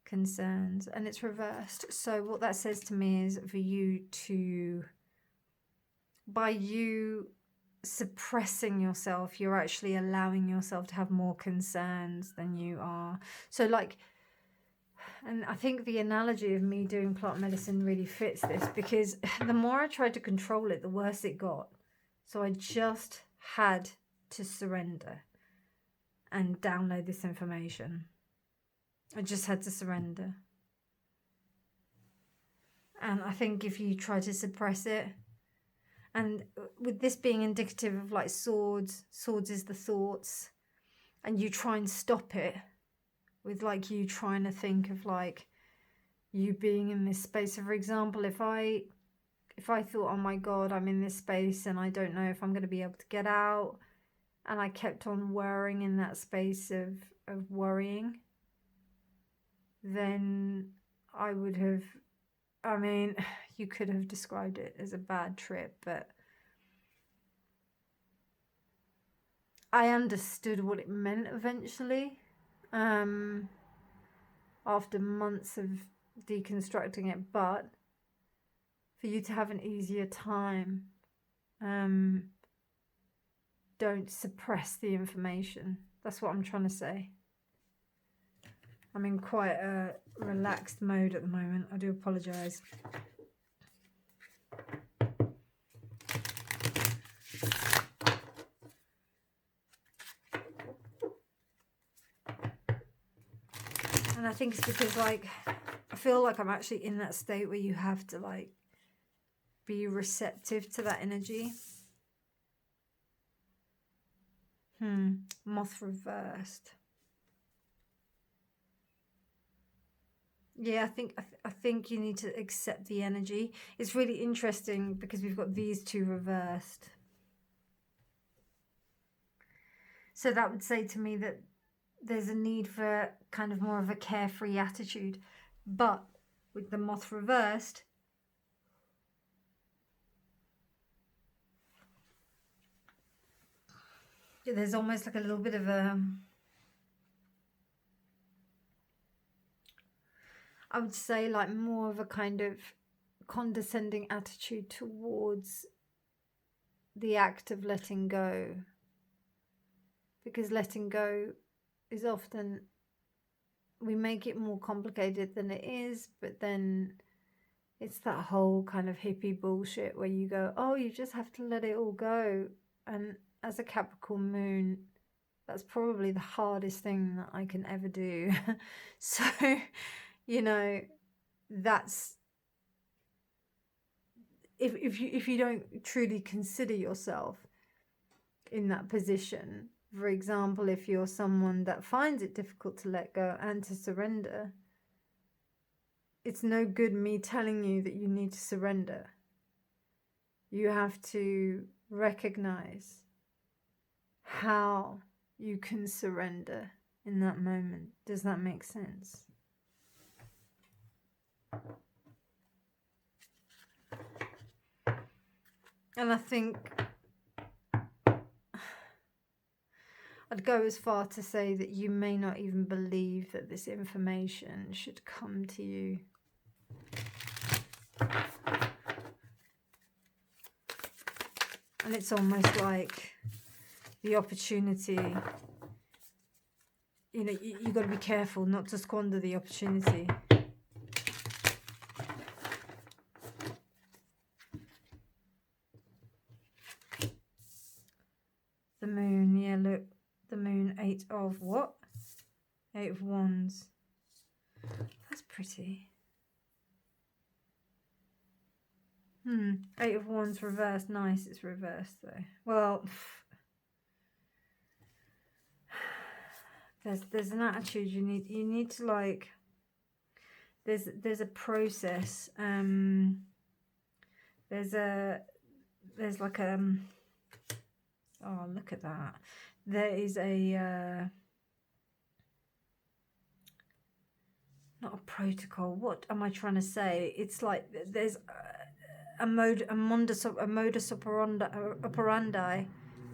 Concerns, and it's reversed. So what that says to me is for you to, by you suppressing yourself, you're actually allowing yourself to have more concerns than you are. So like, and I think the analogy of me doing plant medicine really fits this, because the more I tried to control it, the worse it got. So I just had to surrender and download this information. I just had to surrender. And I think if you try to suppress it, and with this being indicative of like swords is the thoughts, and you try and stop it with like you trying to think of like you being in this space. So for example, if I thought, oh my God, I'm in this space and I don't know if I'm going to be able to get out, and I kept on worrying in that space of worrying, then I would have, you could have described it as a bad trip, but I understood what it meant eventually, after months of deconstructing it. But for you to have an easier time, don't suppress the information. That's what I'm trying to say. I'm in quite a relaxed mode at the moment. I do apologise. And I think it's because like, I feel like I'm actually in that state where you have to like be receptive to that energy. Moth reversed. Yeah, I think you need to accept the energy. It's really interesting because we've got these two reversed. So that would say to me that there's a need for kind of more of a carefree attitude. But with the moth reversed, there's almost like a little bit of a, I would say like more of a kind of condescending attitude towards the act of letting go. Because letting go is often, we make it more complicated than it is, but then it's that whole kind of hippie bullshit where you go, oh, you just have to let it all go. And as a Capricorn moon, that's probably the hardest thing that I can ever do. So, that's, if you don't truly consider yourself in that position, For example, if you're someone that finds it difficult to let go and to surrender, it's no good me telling you that you need to surrender. You have to recognize how you can surrender in that moment. Does that make sense? And I think I'd go as far to say that you may not even believe that this information should come to you. And it's almost like the opportunity, you know, you've got to be careful not to squander the opportunity. The moon, yeah, look, the moon, 8 of what? 8 of Wands. That's pretty. 8 of Wands reversed. Nice, it's reversed though. Well, there's an attitude you need to like. There's a process. There's like oh, look at that. There is a not a protocol. What am I trying to say? It's like there's a modus operandi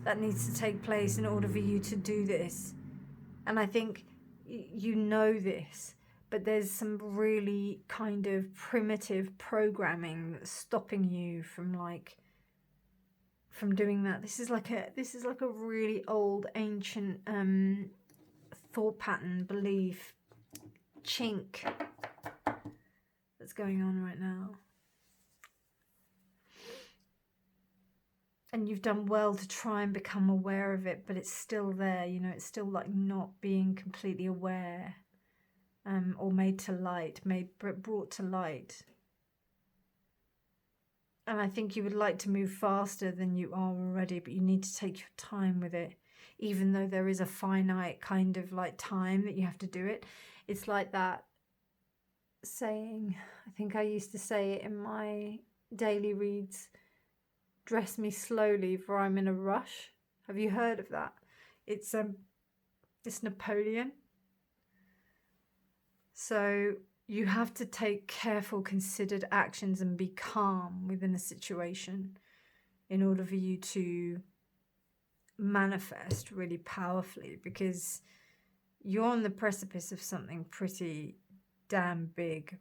that needs to take place in order for you to do this. And I think you know this, but there's some really kind of primitive programming that's stopping you from doing that. This is like a really old ancient thought pattern, belief, chink that's going on right now. And you've done well to try and become aware of it, but it's still there, you know, it's still like not being completely aware, or made to light, brought to light. And I think you would like to move faster than you are already, but you need to take your time with it, even though there is a finite kind of like time that you have to do it. It's like that saying, I think I used to say it in my daily reads, dress me slowly for I'm in a rush. Have you heard of that? It's Napoleon. So you have to take careful, considered actions and be calm within a situation in order for you to manifest really powerfully, because you're on the precipice of something pretty damn big.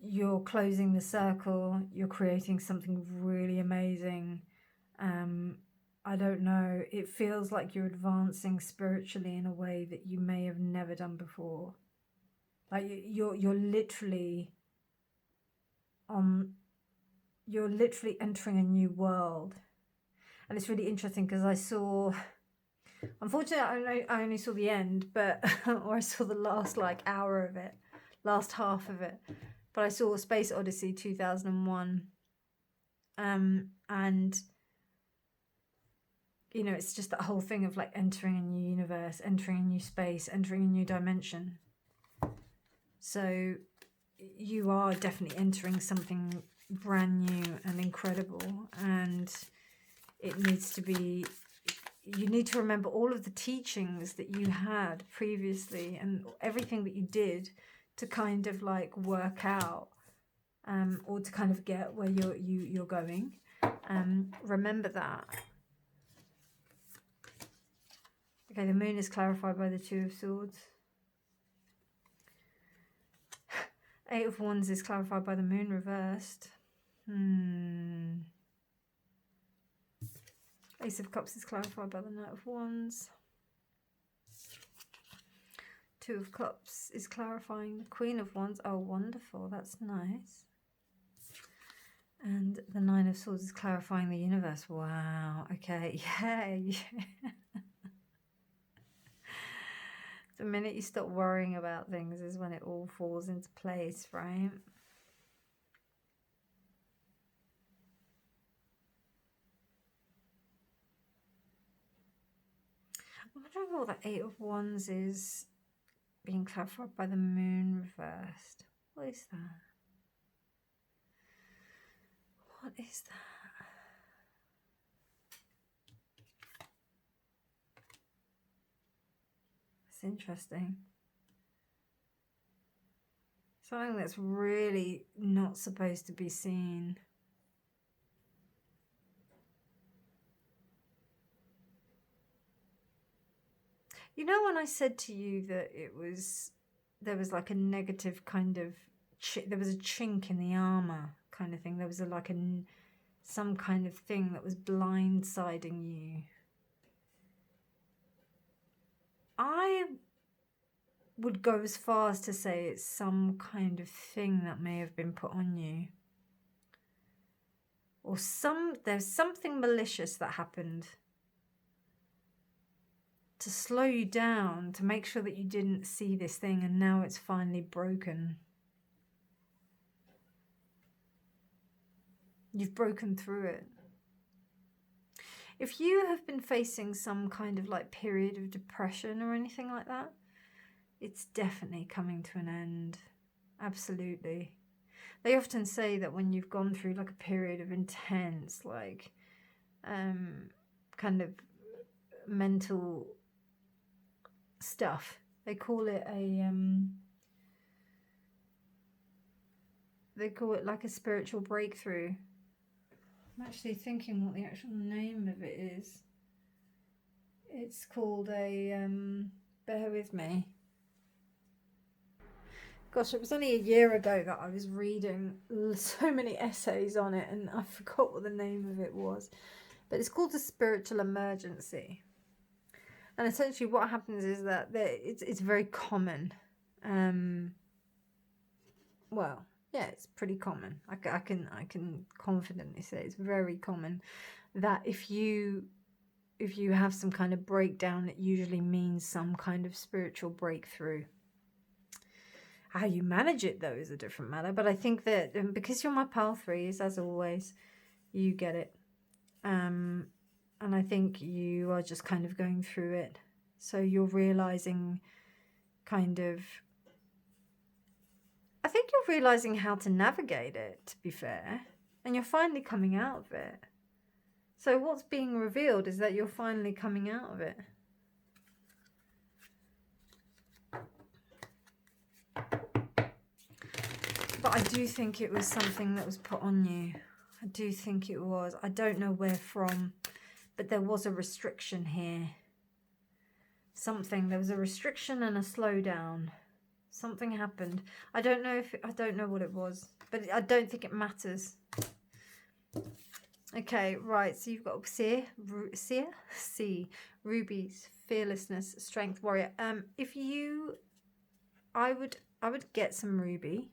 You're closing the circle, you're creating something really amazing. I don't know, it feels like you're advancing spiritually in a way that you may have never done before. Like you're literally entering a new world. And it's really interesting because I saw, unfortunately I only saw the end, but or I saw the last like hour of it, last half of it. But I saw Space Odyssey 2001, and you know, it's just that whole thing of like entering a new universe, entering a new space, entering a new dimension. So you are definitely entering something brand new and incredible, and it needs to be, you need to remember all of the teachings that you had previously and everything that you did to kind of like work out, or to kind of get where you're going. Remember that. Okay, the moon is clarified by the 2 of Swords. 8 of Wands is clarified by the moon reversed. Ace of Cups is clarified by the Knight of Wands. 2 of Cups is clarifying the Queen of Wands. Oh, wonderful. That's nice. And the 9 of Swords is clarifying the universe. Wow. Okay. Yeah. The minute you stop worrying about things is when it all falls into place, right? wonder what the Eight of Wands is being clarified by the moon reversed. What is that? What is that? It's interesting. Something that's really not supposed to be seen. You know when I said to you that there was like a negative kind of, there was a chink in the armor kind of thing. There was some kind of thing that was blindsiding you. I would go as far as to say it's some kind of thing that may have been put on you. Or there's something malicious that happened to slow you down, to make sure that you didn't see this thing, and now it's finally broken. You've broken through it. If you have been facing some kind of like period of depression or anything like that, it's definitely coming to an end. Absolutely. They often say that when you've gone through like a period of intense, like, kind of mental stuff, they call it like a spiritual breakthrough. I'm actually thinking what the actual name of it is. It's called bear with me. Gosh, it was only a year ago that I was reading so many essays on it, and I forgot what the name of it was. But it's called a spiritual emergency. And essentially what happens is that it's very common. Well, yeah, it's pretty common. I can confidently say it's very common that if you have some kind of breakdown, it usually means some kind of spiritual breakthrough. How you manage it, though, is a different matter. But I think that because you're my pile threes, as always, you get it. And I think you are just kind of going through it. So you're realizing kind of... I think you're realizing how to navigate it, to be fair. And you're finally coming out of it. So what's being revealed is that you're finally coming out of it. But I do think it was something that was put on you. I do think it was. I don't know where from, but there was a restriction here. There was a restriction and a slowdown. Something happened. I don't know what it was, but I don't think it matters. Okay, right. So you've got seer, rubies, fearlessness, strength, warrior. I would get some ruby.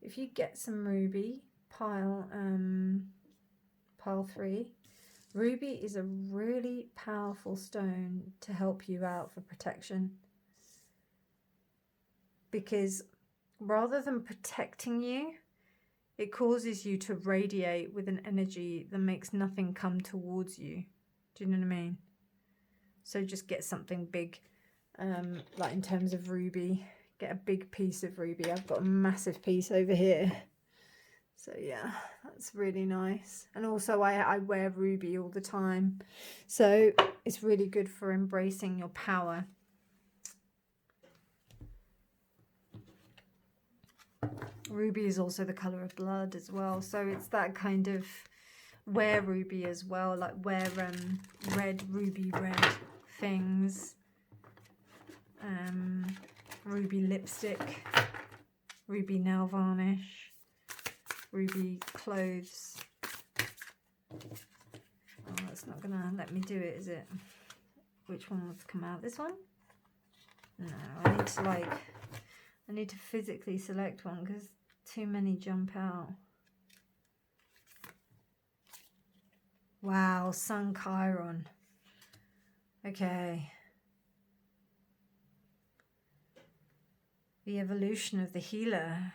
If you get some ruby, pile 3. Ruby is a really powerful stone to help you out for protection. Because rather than protecting you, it causes you to radiate with an energy that makes nothing come towards you. Do you know what I mean? So just get something big, like in terms of ruby. Get a big piece of ruby. I've got a massive piece over here. So yeah, that's really nice. And also I wear ruby all the time. So it's really good for embracing your power. Ruby is also the colour of blood as well. So it's that kind of wear ruby as well. Like wear ruby red things. Ruby lipstick. Ruby nail varnish. Ruby clothes. Oh, that's not gonna let me do it, is it? Which one wants to come out? This one? No, I need to physically select one because too many jump out. Wow, Sun Chiron. Okay. The evolution of the healer.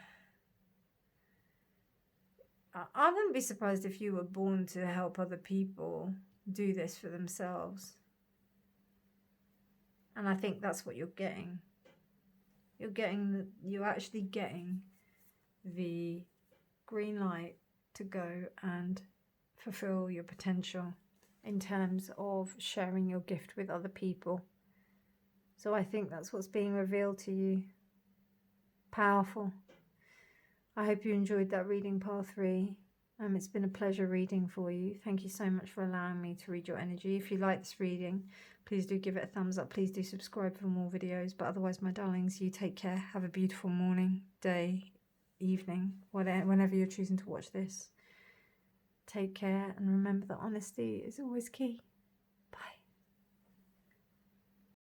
I wouldn't be surprised if you were born to help other people do this for themselves. And I think that's what you're getting. You're actually getting the green light to go and fulfill your potential in terms of sharing your gift with other people. So I think that's what's being revealed to you. Powerful. I hope you enjoyed that reading, Part 3. It's been a pleasure reading for you. Thank you so much for allowing me to read your energy. If you like this reading, please do give it a thumbs up. Please do subscribe for more videos. But otherwise, my darlings, you take care. Have a beautiful morning, day, evening, whatever, whenever you're choosing to watch this. Take care, and remember that honesty is always key.